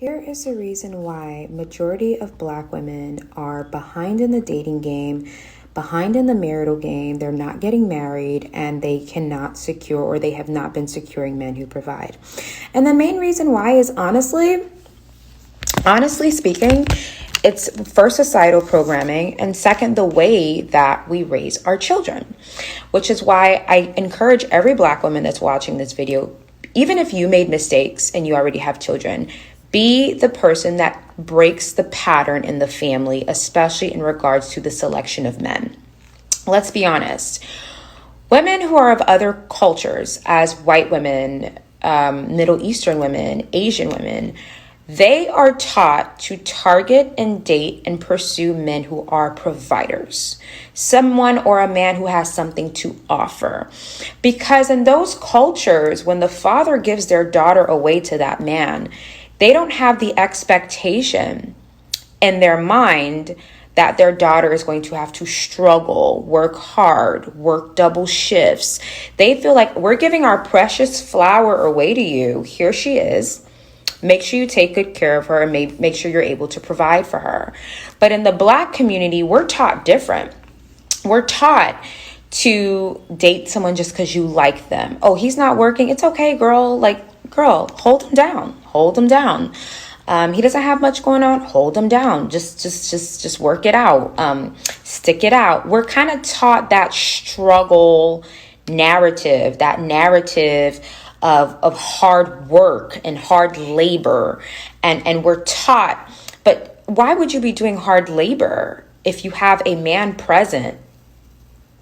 Here is the reason why majority of Black women are behind in the dating game, behind in the marital game. They're not getting married and they cannot secure, or they have not been securing men who provide. And the main reason why is honestly speaking, it's first societal programming, and second, the way that we raise our children, which is why I encourage every Black woman that's watching this video, even if you made mistakes and you already have children, be the person that breaks the pattern in the family, especially in regards to the selection of men. Let's be honest. Women who are of other cultures, as white women, Middle Eastern women, Asian women, they are taught to target and date and pursue men who are providers, someone or a man who has something to offer. Because in those cultures, when the father gives their daughter away to that man, they don't have the expectation in their mind that their daughter is going to have to struggle, work hard, work double shifts. They feel like, we're giving our precious flower away to you. Here she is. Make sure you take good care of her and make sure you're able to provide for her. But in the Black community, we're taught different. We're taught to date someone just because you like them. Oh, he's not working. It's okay, girl. Girl, hold him down. Hold him down. He doesn't have much going on. Hold him down. Just work it out. Stick it out. We're kind of taught that struggle narrative, of hard work and hard labor. And we're taught, but why would you be doing hard labor if you have a man present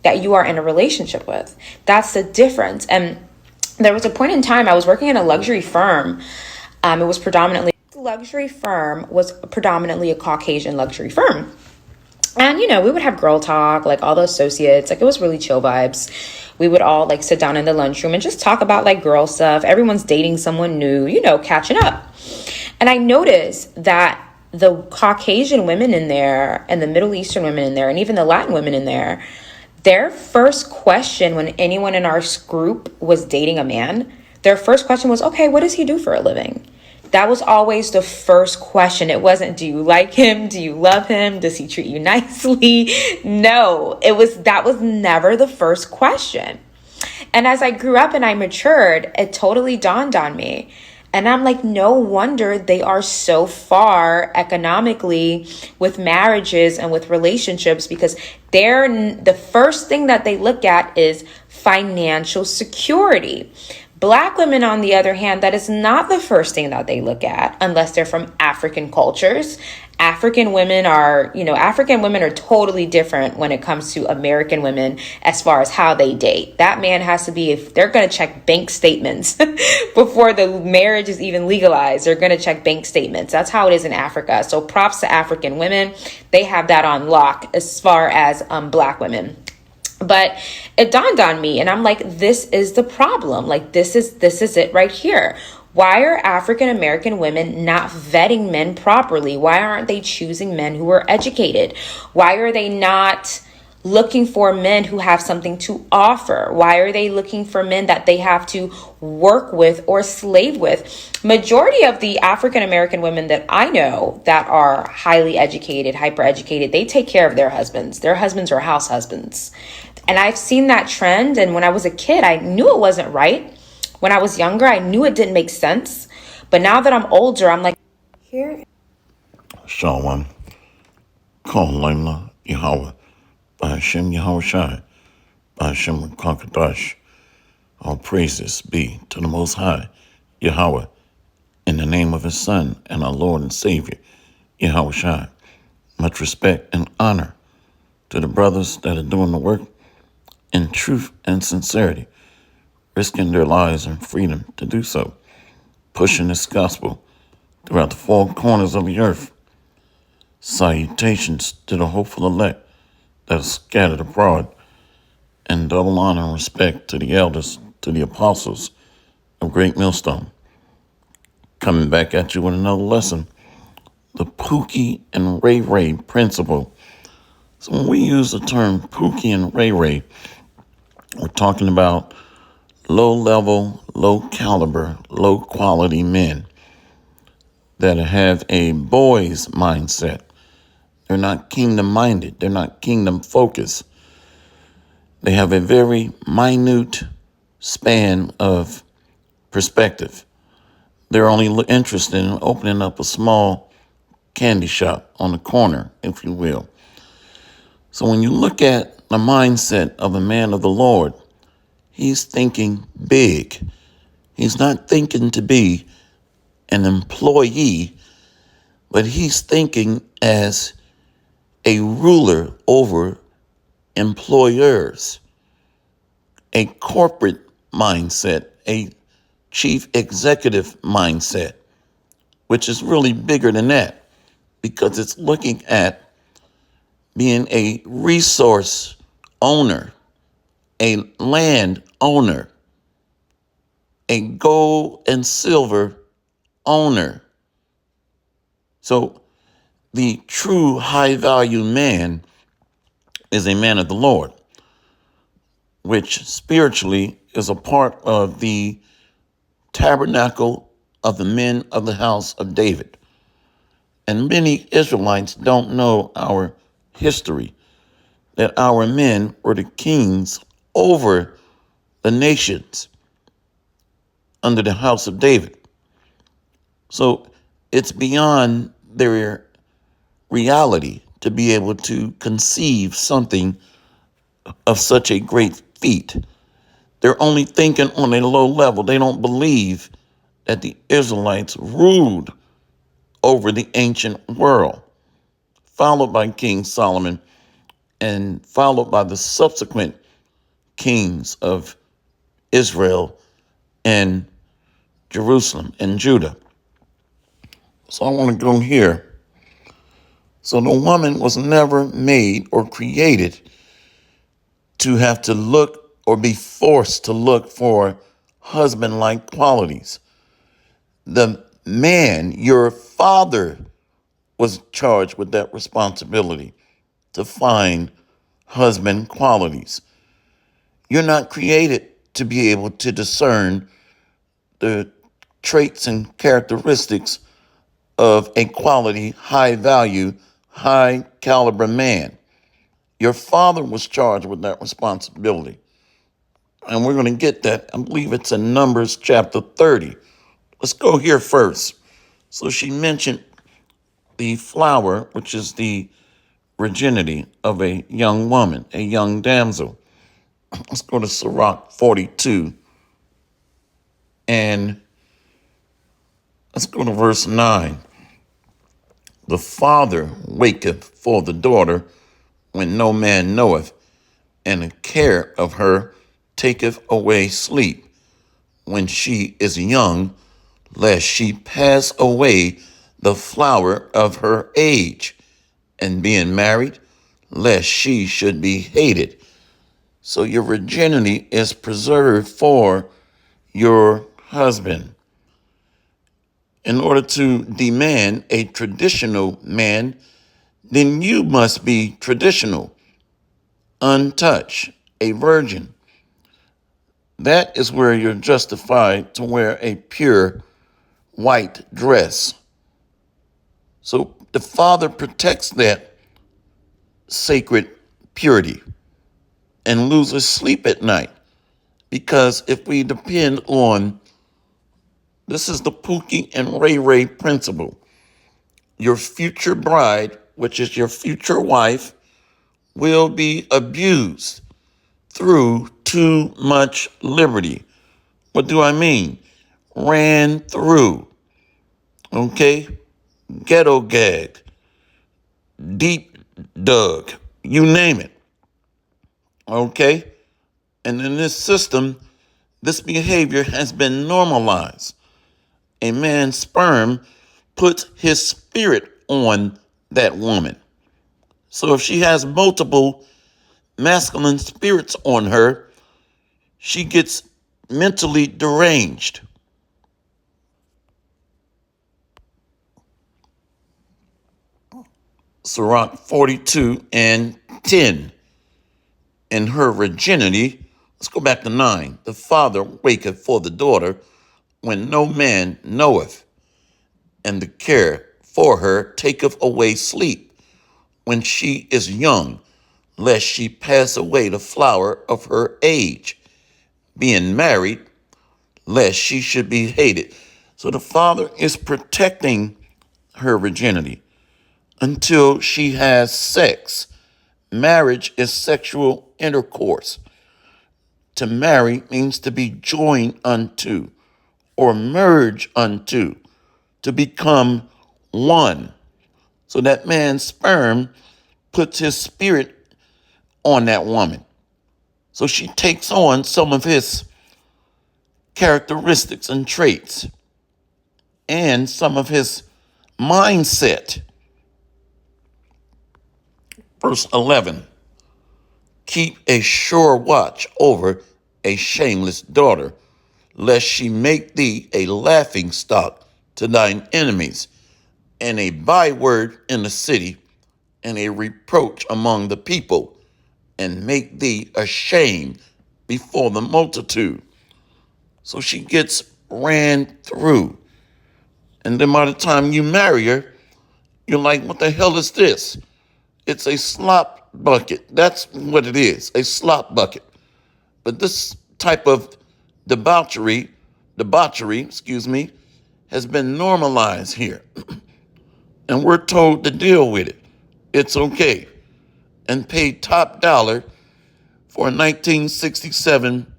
that you are in a relationship with? That's the difference. And there was a point in time I was working in a luxury firm. Luxury firm was predominantly a Caucasian luxury firm. And, we would have girl talk, like all the associates, like it was really chill vibes. We would all like sit down in the lunchroom and just talk about like girl stuff. Everyone's dating someone new, catching up. And I noticed that the Caucasian women in there and the Middle Eastern women in there and even the Latin women in there, their first question when anyone in our group was dating a man, their first question was, okay, what does he do for a living? That was always the first question. It wasn't, do you like him? Do you love him? Does he treat you nicely? No, that was never the first question. And as I grew up and I matured, it totally dawned on me. And I'm like, no wonder they are so far economically with marriages and with relationships, because the first thing that they look at is financial security. Black women, on the other hand, that is not the first thing that they look at unless they're from African cultures. African women are totally different when it comes to American women as far as how they date. That man has to be, if they're going to check bank statements before the marriage is even legalized, they're going to check bank statements. That's how it is in Africa. So props to African women. They have that on lock as far as Black women. But it dawned on me and I'm like, this is the problem. Like, this is it right here. Why are African American women not vetting men properly? Why aren't they choosing men who are educated? Why are they not looking for men who have something to offer? Why are they looking for men that they have to work with or slave with? Majority of the African American women that I know that are highly educated, hyper educated, they take care of their husbands. Their husbands are house husbands. And I've seen that trend. And when I was a kid, I knew it wasn't right. When I was younger, I knew it didn't make sense. But now that I'm older, I'm like, here. Shalom. Call Layla Yahweh. By Hashem Yahweh Shai. By Hashem Kakadash. All praises be to the Most High, Yahweh, in the name of His Son and our Lord and Savior, Yahweh Shai. Much respect and honor to the brothers that are doing the work in truth and sincerity, risking their lives and freedom to do so, pushing this gospel throughout the four corners of the earth. Salutations to the hopeful elect that are scattered abroad, and double honor and respect to the elders, to the apostles of Great Millstone. Coming back at you with another lesson, the Pookie and Ray Ray principle. So when we use the term Pookie and Ray Ray, we're talking about low-level, low-caliber, low-quality men that have a boy's mindset. They're not kingdom minded. They're not kingdom focused. They have a very minute span of perspective. They're only interested in opening up a small candy shop on the corner, if you will. So when you look at the mindset of a man of the Lord, he's thinking big. He's not thinking to be an employee, but he's thinking as a ruler over employers, a corporate mindset, a chief executive mindset, which is really bigger than that because it's looking at being a resource owner, a land owner, a gold and silver owner. So the true high value man is a man of the Lord, which spiritually is a part of the tabernacle of the men of the house of David. And many Israelites don't know our history, that our men were the kings over the nations under the house of David. So it's beyond their reality to be able to conceive something of such a great feat. They're only thinking on a low level. They don't believe that the Israelites ruled over the ancient world, followed by King Solomon and followed by the subsequent kings of Israel and Jerusalem and Judah. So I want to go here. So the woman was never made or created to have to look or be forced to look for husband-like qualities. The man, your father, was charged with that responsibility to find husband qualities. You're not created to be able to discern the traits and characteristics of a quality, high value, high caliber man. Your father was charged with that responsibility. And we're going to get that. I believe it's in Numbers chapter 30. Let's go here first. So she mentioned the flower, which is the virginity of a young woman, a young damsel. Let's go to Sirach 42. And let's go to verse 9. The father waketh for the daughter when no man knoweth, and the care of her taketh away sleep. When she is young, lest she pass away the flower of her age, and being married, lest she should be hated. So your virginity is preserved for your husband. In order to demand a traditional man, then you must be traditional, untouched, a virgin. That is where you're justified to wear a pure white dress. So the Father protects that sacred purity and loses sleep at night. Because if we depend on, this is the Pookie and Ray Ray principle, your future bride, which is your future wife, will be abused through too much liberty. What do I mean? Ran through, okay? Ghetto gagged, deep dug, you name it, okay? And in this system, this behavior has been normalized. A man's sperm puts his spirit on that woman. So if she has multiple masculine spirits on her, she gets mentally deranged. Sirach 42 and 10. In her virginity, let's go back to 9. The father waketh for the daughter when no man knoweth, and the care for her taketh away sleep when she is young, lest she pass away the flower of her age, being married, lest she should be hated. So the father is protecting her virginity until she has sex. Marriage is sexual intercourse. To marry means to be joined unto or merge unto, to become one. So that man's sperm puts his spirit on that woman. So she takes on some of his characteristics and traits and some of his mindset. Verse 11, keep a sure watch over a shameless daughter, lest she make thee a laughing stock to thine enemies, and a byword in the city, and a reproach among the people, and make thee ashamed before the multitude. So she gets ran through. And then by the time you marry her, you're like, what the hell is this? It's a slop bucket. That's what it is, a slop bucket. But this type of debauchery, has been normalized here. And we're told to deal with it. It's okay. And pay top dollar for a 1967,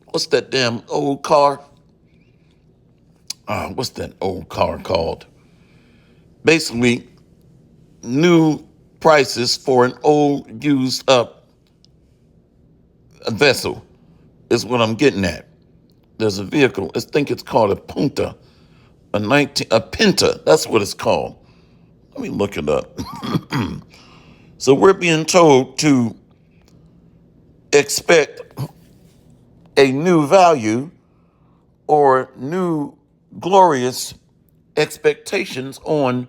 what's that damn old car? What's that old car called? Basically, new prices for an old used up vessel is what I'm getting at. There's a vehicle, I think it's called a Punta, a Pinta, that's what it's called. Let me look it up. So we're being told to expect a new value or new glorious expectations on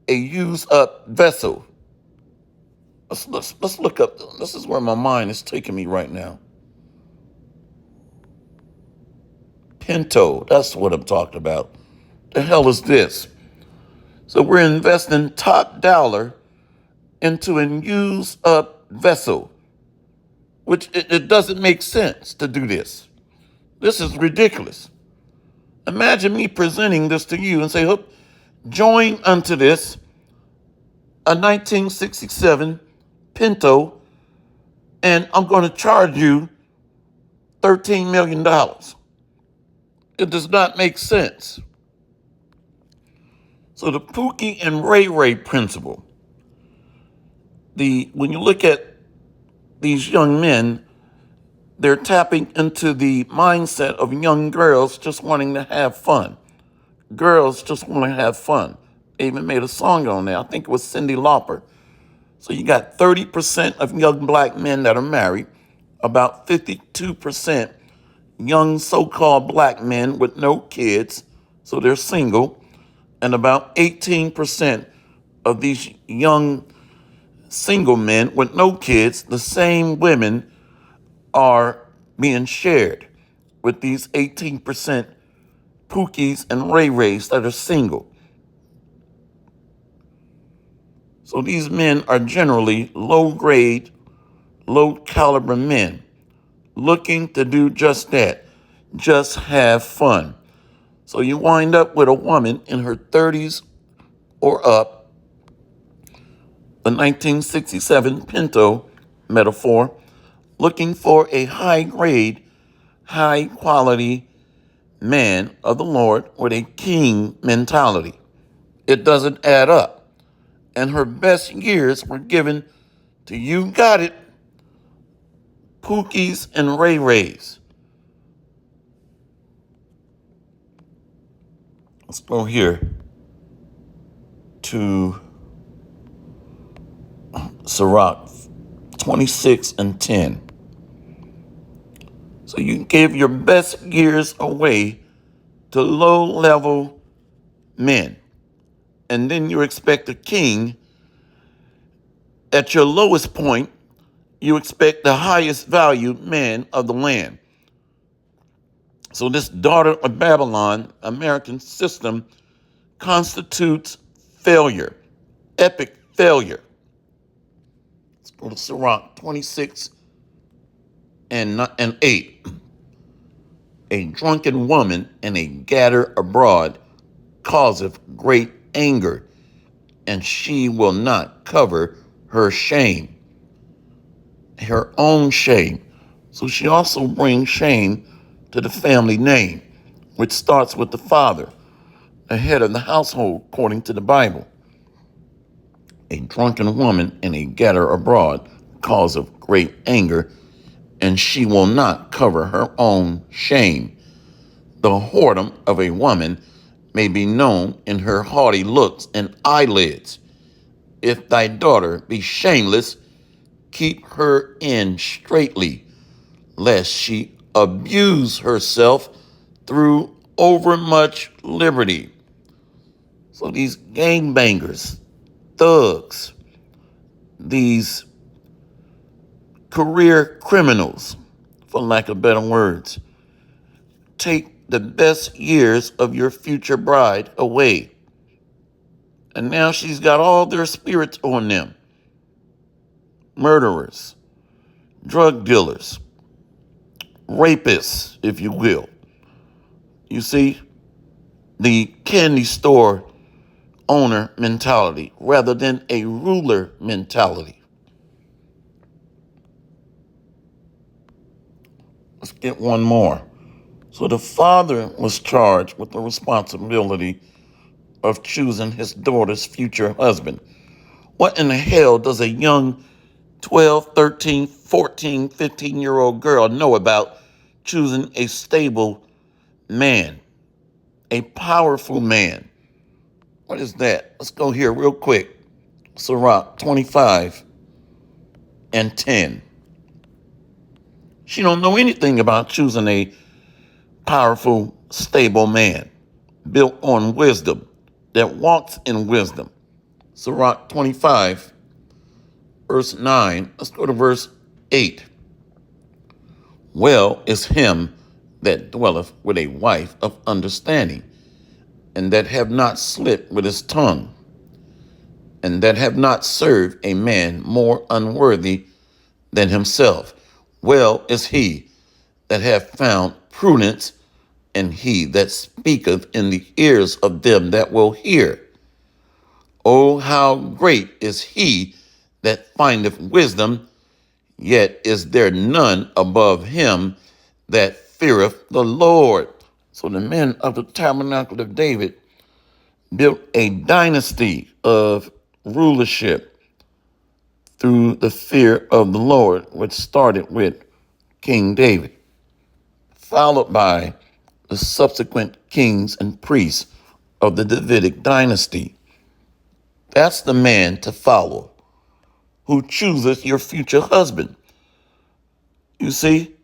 a used up vessel. Let's look up. This is where my mind is taking me right now. Pinto, that's what I'm talking about. The hell is this? So we're investing top dollar into a used up vessel, which it doesn't make sense to do this. This is ridiculous. Imagine me presenting this to you and say, "Hope, join unto this a 1967 Pinto, and I'm going to charge you $13 million. It does not make sense. So the Pookie and Ray Ray principle, when you look at these young men, they're tapping into the mindset of young girls just wanting to have fun. Girls just want to have fun. They even made a song on there. I think it was Cyndi Lauper. So you got 30% of young black men that are married, about 52% young so-called black men with no kids, so they're single, and about 18% of these young single men with no kids, the same women are being shared with these 18% Pookies and Ray Rays that are single. So these men are generally low-grade, low-caliber men looking to do just that, just have fun. So you wind up with a woman in her 30s or up, the 1967 Pinto metaphor, looking for a high-grade, high-quality man of the Lord with a king mentality. It doesn't add up. And her best years were given to, you got it, Pookies and Ray Rays. Let's go here to Sirach 26 and 10. So you gave your best years away to low-level men. And then you expect a king. At your lowest point, you expect the highest valued man of the land. So this daughter of Babylon American system constitutes failure, epic failure. Let's go to Sirach 26 and 8. A drunken woman and a gatter abroad causeth great anger, and she will not cover her shame, her own shame. So she also brings shame to the family name, which starts with the father, the head of the household, according to the Bible. A drunken woman and a gatter abroad causeth great anger, and she will not cover her own shame. The whoredom of a woman may be known in her haughty looks and eyelids. If thy daughter be shameless, keep her in straitly, lest she abuse herself through overmuch liberty. So these gangbangers, thugs, these career criminals, for lack of better words, take the best years of your future bride away. And now she's got all their spirits on them. Murderers, drug dealers, rapists, if you will. You see, the candy store owner mentality rather than a ruler mentality. Let's get one more. So the father was charged with the responsibility of choosing his daughter's future husband. What in the hell does a young 12, 13, 14, 15-year-old girl know about choosing a stable man, a powerful man? What is that? Let's go here real quick. Sirach 25 and 10. She don't know anything about choosing a powerful, stable man built on wisdom, that walks in wisdom. Sirach 25, verse 9. Let's go to verse 8. Well is him that dwelleth with a wife of understanding, and that have not slipped with his tongue, and that have not served a man more unworthy than himself. Well is he that hath found prudence, and he that speaketh in the ears of them that will hear. Oh, how great is he that findeth wisdom, yet is there none above him that feareth the Lord. So the men of the tabernacle of David built a dynasty of rulership through the fear of the Lord, which started with King David, followed by the subsequent kings and priests of the Davidic dynasty. That's the man to follow, who chooseth your future husband. You see?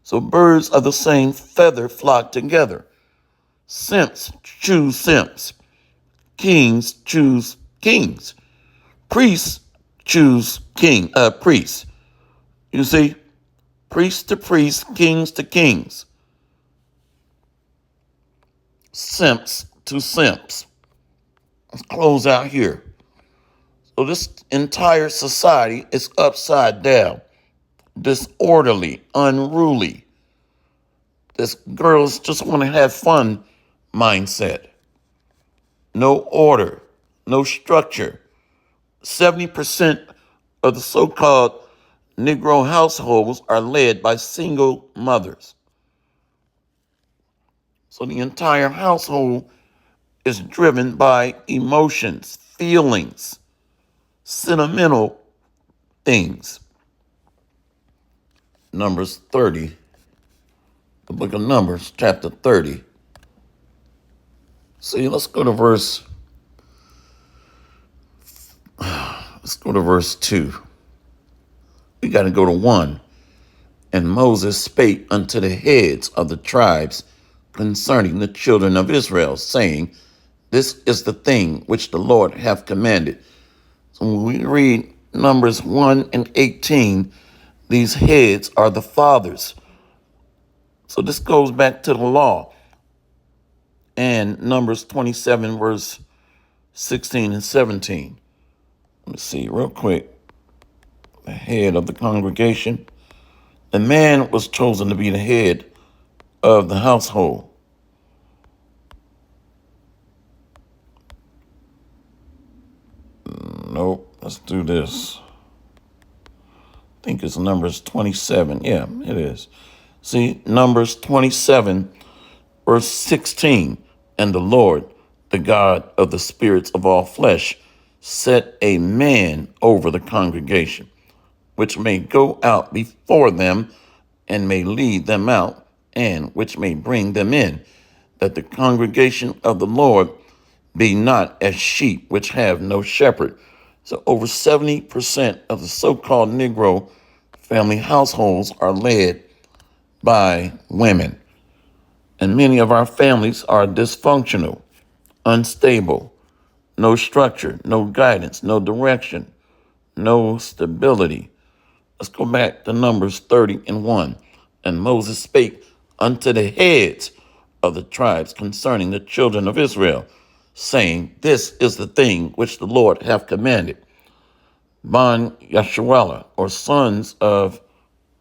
So birds of the same feather flock together. Simps choose simps. Kings choose kings. Priests choose priests. You see? Priests to priests, kings to kings. Simps to simps. Let's close out here. So this entire society is upside down, disorderly, unruly. This girls just want to have fun mindset. No order, no structure. 70% of the so-called Negro households are led by single mothers. So the entire household is driven by emotions, feelings, sentimental things. Numbers 30, the book of Numbers, chapter 30. See, let's go to verse 2. We got to go to 1. And Moses spake unto the heads of the tribes concerning the children of Israel, saying, This is the thing which the Lord hath commanded. So when we read Numbers 1 and 18, these heads are the fathers So this goes back to the law. And Numbers 27, verse 16 and 17. Let me see real quick. The head of the congregation. The man was chosen to be the head of the household. Nope, let's do this. I think it's Numbers 27. Yeah, it is. See, Numbers 27, verse 16. And the Lord, the God of the spirits of all flesh, set a man over the congregation, which may go out before them and may lead them out, and which may bring them in, that the congregation of the Lord be not as sheep which have no shepherd. So over 70% of the so-called Negro family households are led by women. And many of our families are dysfunctional, unstable, no structure, no guidance, no direction, no stability. Let's go back to Numbers 30 and 1. And Moses spake unto the heads of the tribes concerning the children of Israel, saying, This is the thing which the Lord hath commanded. Ban Yasharallah, or sons of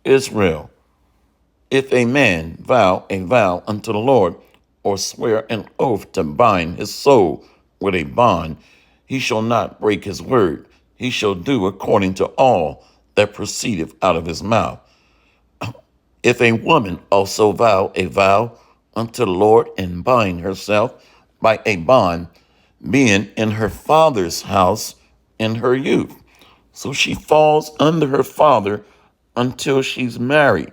Israel, if a man vow a vow unto the Lord, or swear an oath to bind his soul with a bond, he shall not break his word. He shall do according to all that proceedeth out of his mouth. If a woman also vow a vow unto the Lord and bind herself by a bond, being in her father's house in her youth, so she falls under her father until she's married.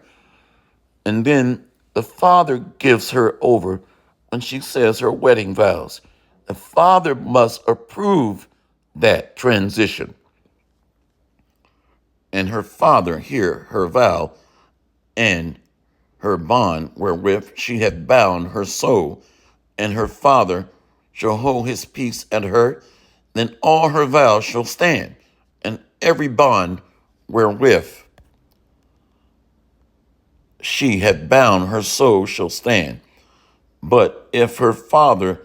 And then the father gives her over when she says her wedding vows. The father must approve that transition. And her father hear her vow and her bond wherewith she had bound her soul, and her father shall hold his peace at her, then all her vows shall stand, and every bond wherewith she had bound her soul shall stand. But if her father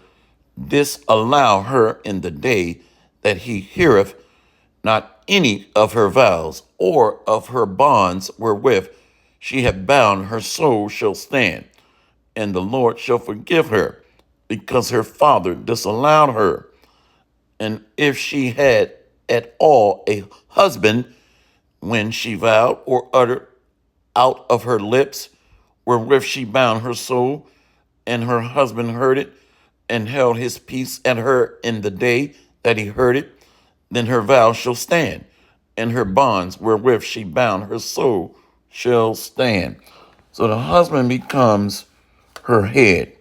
disallow her in the day that he heareth not any of her vows or of her bonds wherewith she hath bound her soul shall stand, and the Lord shall forgive her, because her father disallowed her. And if she had at all a husband when she vowed or uttered out of her lips wherewith she bound her soul, and her husband heard it, and held his peace at her in the day that he heard it, then her vow shall stand, and her bonds wherewith she bound her soul shall stand. So the husband becomes her head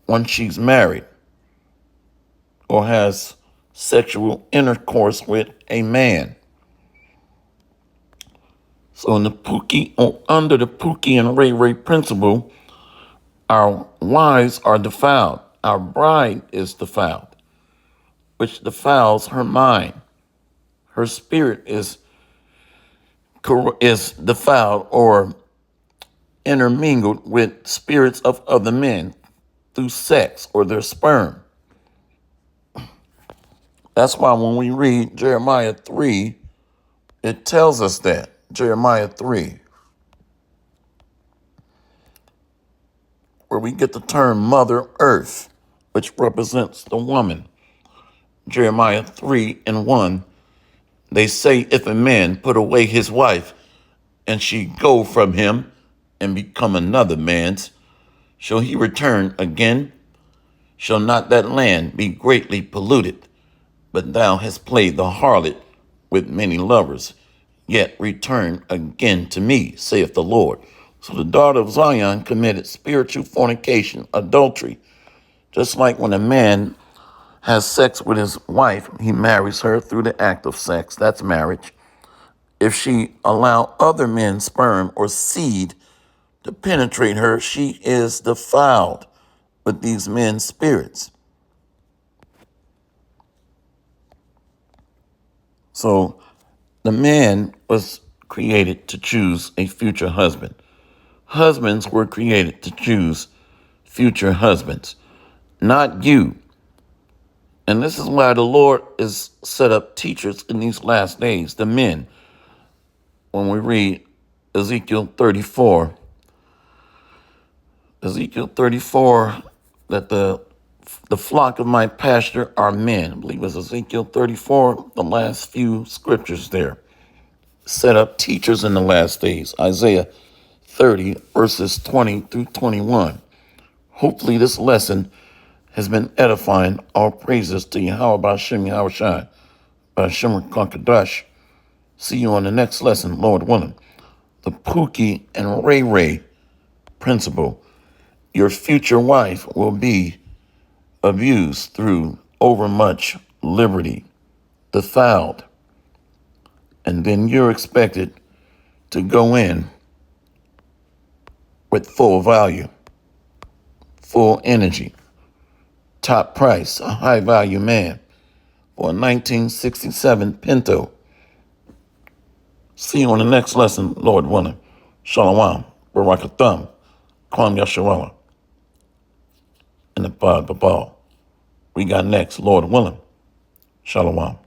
once she's married or has sexual intercourse with a man. So in the Pookie, or under the Pookie and Ray Ray principle, our wives are defiled. Our bride is defiled, which defiles her mind. Her spirit is defiled or intermingled with spirits of other men through sex or their sperm. That's why when we read Jeremiah 3, it tells us that. Jeremiah 3, where we get the term Mother Earth, which represents the woman. Jeremiah 3 and 1, they say, if a man put away his wife, and she go from him and become another man's, shall he return again? Shall not that land be greatly polluted? But thou hast played the harlot with many lovers, yet return again to me, saith the Lord. So the daughter of Zion committed spiritual fornication, adultery. Just like when a man has sex with his wife, he marries her through the act of sex. That's marriage. If she allow other men's sperm or seed to penetrate her, she is defiled with these men's spirits. So the man was created to choose a future husband. Husbands were created to choose future husbands, not you. And this is why the Lord has set up teachers in these last days, the men. When we read Ezekiel 34, that the flock of my pasture are men. I believe it's Ezekiel 34, the last few scriptures there. Set up teachers in the last days. Isaiah 30, verses 20 through 21. Hopefully this lesson has been edifying. All praises to Yahweh B'Shem Yahweh Shai, B'Shem Kakadash. See you on the next lesson, Lord willing. The Pookie and Ray Ray principle. Your future wife will be abused through overmuch liberty, defiled, and then you're expected to go in with full value, full energy, top price, a high value man for a 1967 Pinto. See you on the next lesson, Lord willing. Shalom, Barakatham, Kwam Yasharala, and the Bad Babal. We got next, Lord willing. Shalom.